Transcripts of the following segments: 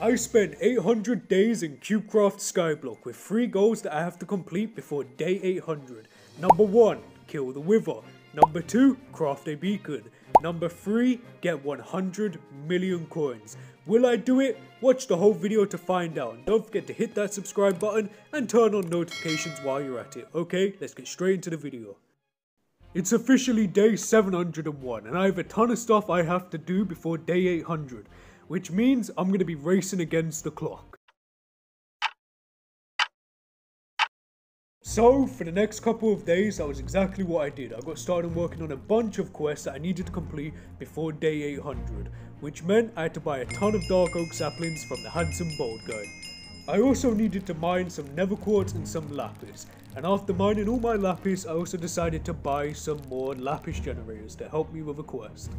I spent 800 days in CubeCraft Skyblock with 3 goals that I have to complete before day 800. Number 1, kill the Wither. Number 2, craft a beacon. Number 3, get 100 million coins. Will I do it? Watch the whole video to find out. And don't forget to hit that subscribe button and turn on notifications while you're at it. Okay, let's get straight into the video. It's officially day 701 and I have a ton of stuff I have to do before day 800. Which means I'm going to be racing against the clock. So, for the next couple of days, that was exactly what I did. I got started working on a bunch of quests that I needed to complete before day 800, which meant I had to buy a ton of Dark Oak saplings from the handsome bald guy. I also needed to mine some nether quartz and some lapis, and after mining all my lapis, I also decided to buy some more lapis generators to help me with a quest.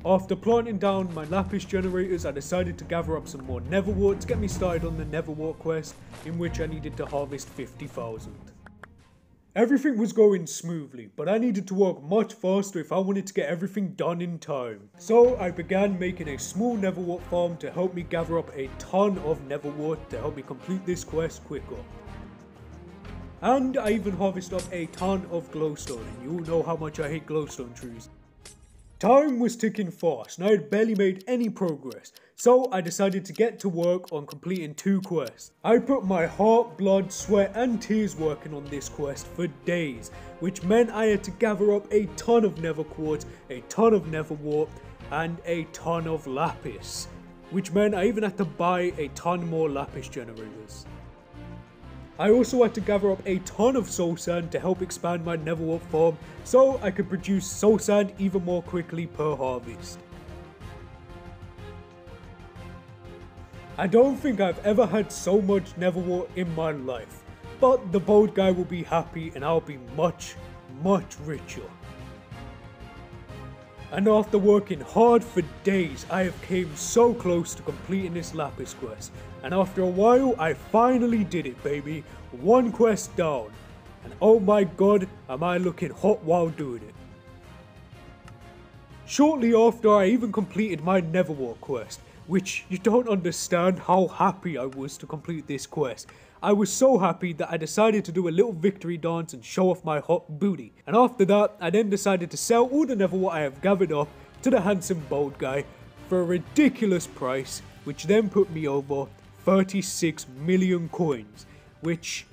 After planting down my lapis generators, I decided to gather up some more netherwort to get me started on the netherwort quest, in which I needed to harvest 50,000. Everything was going smoothly, but I needed to work much faster if I wanted to get everything done in time. So I began making a small netherwort farm to help me gather up a ton of netherwort to help me complete this quest quicker. And I even harvested up a ton of glowstone, and you all know how much I hate glowstone trees. Time was ticking fast and I had barely made any progress, so I decided to get to work on completing 2 quests. I put my heart, blood, sweat and tears working on this quest for days, which meant I had to gather up a ton of nether quartz, a ton of netherwort and a ton of lapis, which meant I even had to buy a ton more lapis generators. I also had to gather up a ton of soul sand to help expand my netherwort farm so I could produce soul sand even more quickly per harvest. I don't think I've ever had so much netherwort in my life, but the bald guy will be happy and I'll be much richer. And after working hard for days, I have came so close to completing this lapis quest. And after a while, I finally did it, baby. 1 quest down. And oh my god, am I looking hot while doing it. Shortly after, I even completed my netherwort quest, which you don't understand how happy I was to complete this quest. I was so happy that I decided to do a little victory dance and show off my hot booty. And after that, I then decided to sell all the netherwort I have gathered up to the handsome bald guy for a ridiculous price, which then put me over 36 million coins, which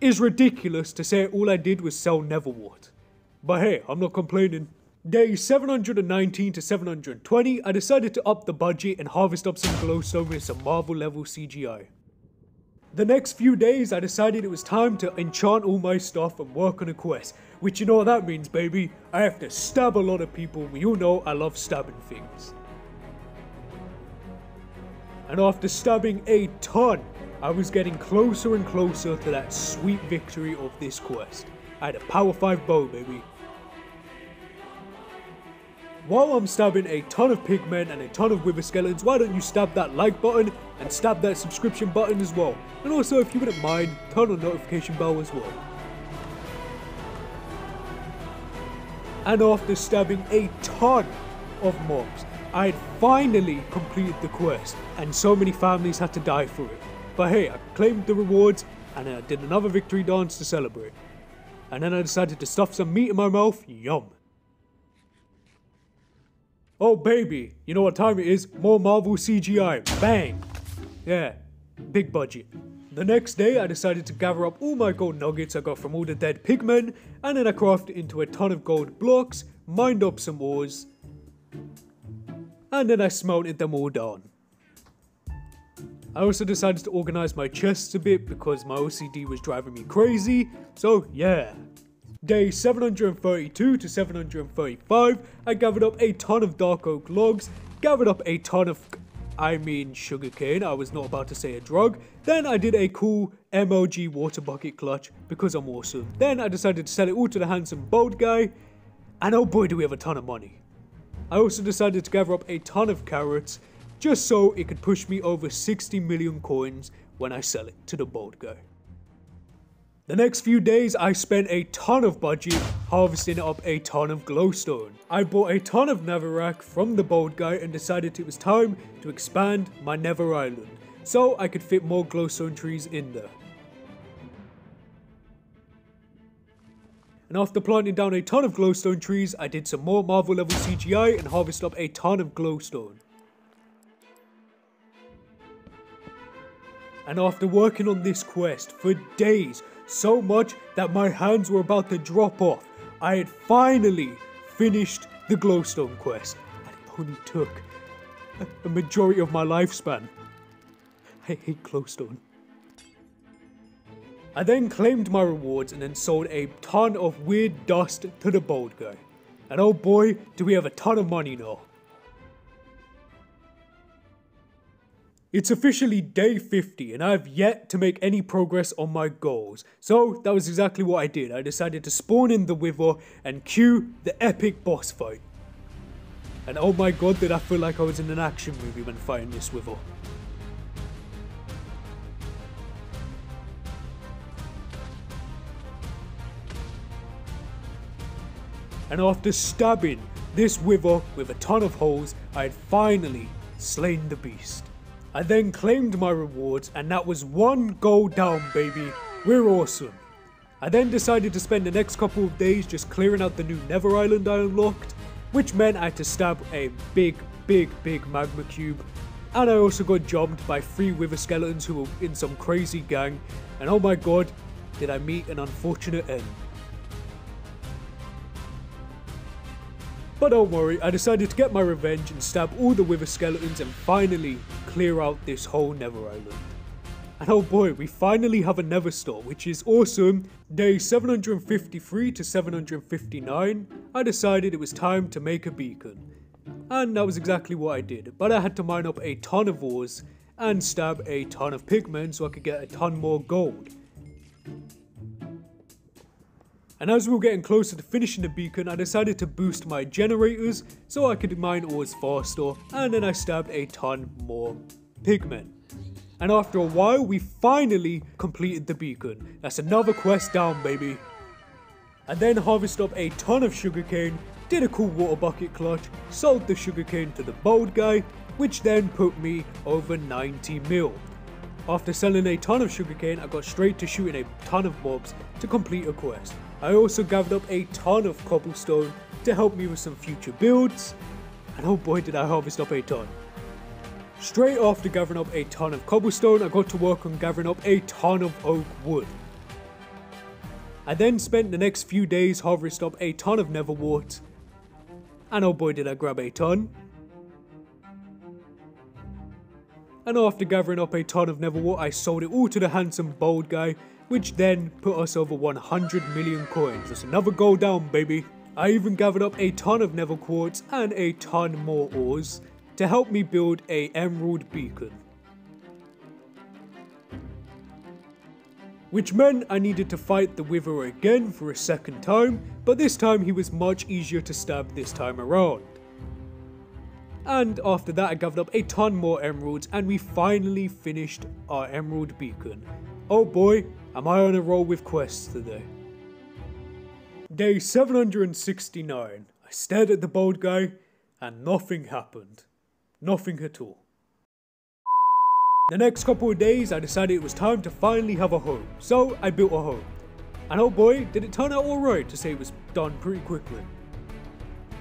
is ridiculous to say all I did was sell netherwort. But hey, I'm not complaining. Day 719 to 720, I decided to up the budget and harvest up some glowstone with some Marvel level CGI. The next few days, I decided it was time to enchant all my stuff and work on a quest, which you know what that means, baby. I have to stab a lot of people, and you know I love stabbing things. And after stabbing a ton, I was getting closer and closer to that sweet victory of this quest. I had a power 5 bow, baby. While I'm stabbing a ton of pigmen and a ton of wither skeletons, why don't you stab that like button and stab that subscription button as well. And also, if you wouldn't mind, turn on notification bell as well. And after stabbing a ton of mobs, I had finally completed the quest, and so many families had to die for it. But hey, I claimed the rewards, and then I did another victory dance to celebrate. And then I decided to stuff some meat in my mouth, yum. Oh baby, you know what time it is? More Marvel CGI, bang! Yeah, big budget. The next day I decided to gather up all my gold nuggets I got from all the dead pigmen, and then I crafted into a ton of gold blocks, mined up some ores, and then I smelted them all down. I also decided to organize my chests a bit because my OCD was driving me crazy, so yeah. Day 732 to 735, I gathered up a ton of dark oak logs, gathered up a ton of, sugarcane, I was not about to say a drug. Then I did a cool MLG water bucket clutch because I'm awesome. Then I decided to sell it all to the handsome bald guy, and oh boy do we have a ton of money. I also decided to gather up a ton of carrots, just so it could push me over 60 million coins when I sell it to the bald guy. The next few days I spent a ton of budget harvesting up a ton of glowstone. I bought a ton of netherrack from the bald guy and decided it was time to expand my nether island, so I could fit more glowstone trees in there. And after planting down a ton of glowstone trees, I did some more Marvel level CGI and harvested up a ton of glowstone. And after working on this quest for days, so much that my hands were about to drop off, I had finally finished the glowstone quest. And it only took a majority of my lifespan. I hate glowstone. I then claimed my rewards and then sold a ton of weird dust to the bald guy. And oh boy, do we have a ton of money now. It's officially day 50 and I have yet to make any progress on my goals. So that was exactly what I did. I decided to spawn in the Wither and cue the epic boss fight. And oh my god, did I feel like I was in an action movie when fighting this Wither. And after stabbing this Wither with a ton of holes, I had finally slain the beast. I then claimed my rewards and that was 1 gold down, baby. We're awesome. I then decided to spend the next couple of days just clearing out the new nether island I unlocked, which meant I had to stab a big magma cube. And I also got jumped by 3 wither skeletons who were in some crazy gang, and oh my god, did I meet an unfortunate end. But don't worry, I decided to get my revenge and stab all the wither skeletons and finally clear out this whole nether island. And oh boy, we finally have a nether store, which is awesome. Day 753 to 759, I decided it was time to make a beacon. And that was exactly what I did, but I had to mine up a ton of ores and stab a ton of pigmen so I could get a ton more gold. And as we were getting closer to finishing the beacon, I decided to boost my generators so I could mine ores faster, and then I stabbed a ton more pigmen. And after a while, we finally completed the beacon. That's another quest down, baby. I then harvested up a ton of sugarcane, did a cool water bucket clutch, sold the sugarcane to the bald guy, which then put me over 90 mil. After selling a ton of sugarcane, I got straight to shooting a ton of mobs to complete a quest. I also gathered up a ton of cobblestone to help me with some future builds, and oh boy did I harvest up a ton. Straight after gathering up a ton of cobblestone, I got to work on gathering up a ton of oak wood. I then spent the next few days harvesting up a ton of nether wart, and oh boy did I grab a ton. And after gathering up a ton of nether wart, I sold it all to the handsome bald guy, which then put us over 100 million coins. That's another gold down, baby. I even gathered up a ton of nether quartz and a ton more ores to help me build a emerald beacon. Which meant I needed to fight the Wither again for a second time, but this time he was much easier to stab this time around. And after that I gathered up a ton more emeralds and we finally finished our emerald beacon. Oh boy, am I on a roll with quests today. Day 769. I stared at the bald guy and nothing happened. Nothing at all. The next couple of days I decided it was time to finally have a home, so I built a home. And oh boy, did it turn out alright to say it was done pretty quickly.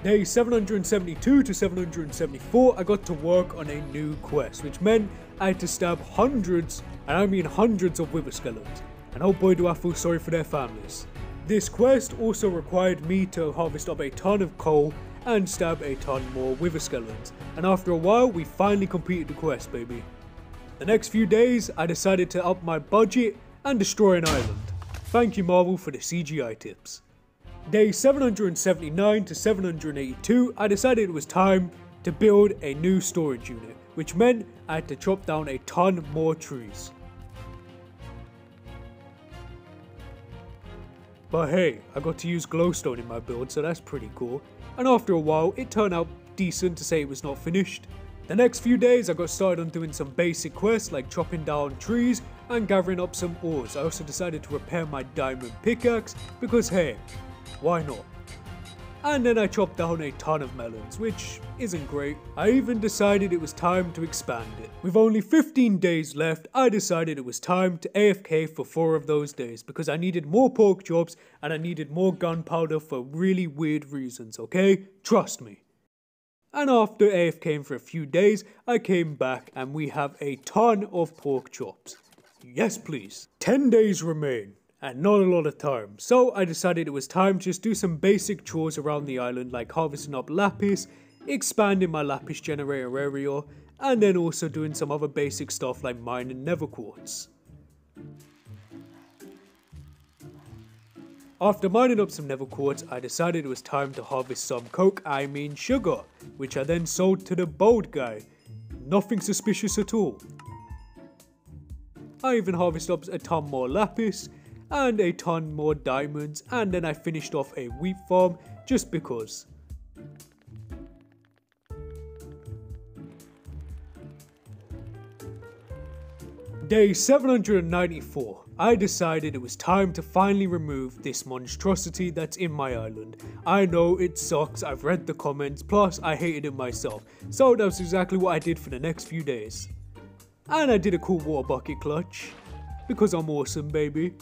Day 772 to 774 I got to work on a new quest, which meant I had to stab hundreds, and I mean hundreds of wither skeletons. And oh boy do I feel sorry for their families. This quest also required me to harvest up a ton of coal and stab a ton more wither skeletons. And after a while we finally completed the quest, baby. The next few days I decided to up my budget and destroy an island. Thank you Marvel for the CGI tips. Day 779 to 782 I decided it was time to build a new storage unit, which meant I had to chop down a ton more trees. But hey, I got to use glowstone in my build, so that's pretty cool. And after a while, it turned out decent to say it was not finished. The next few days I got started on doing some basic quests like chopping down trees and gathering up some ores. I also decided to repair my diamond pickaxe because hey, why not? And then I chopped down a ton of melons, which isn't great. I even decided it was time to expand it. With only 15 days left, I decided it was time to AFK for 4 of those days because I needed more pork chops and I needed more gunpowder for really weird reasons, okay? Trust me. And after AFKing for a few days, I came back and we have a ton of pork chops. Yes please. 10 days remain. And not a lot of time, so I decided it was time to just do some basic chores around the island like harvesting up lapis, expanding my lapis generator area, and then also doing some other basic stuff like mining nether quartz. After mining up some nether quartz, I decided it was time to harvest some sugar, which I then sold to the bold guy. Nothing suspicious at all. I even harvested up a ton more lapis, and a ton more diamonds, and then I finished off a wheat farm just because. Day 794, I decided it was time to finally remove this monstrosity that's in my island. I know it sucks, I've read the comments, plus I hated it myself, so that's exactly what I did for the next few days. And I did a cool water bucket clutch, because I'm awesome baby.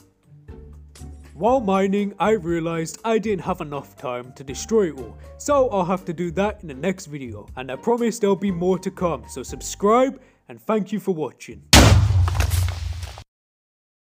While mining, I realized I didn't have enough time to destroy it all, so I'll have to do that in the next video, and I promise there'll be more to come, so subscribe and thank you for watching.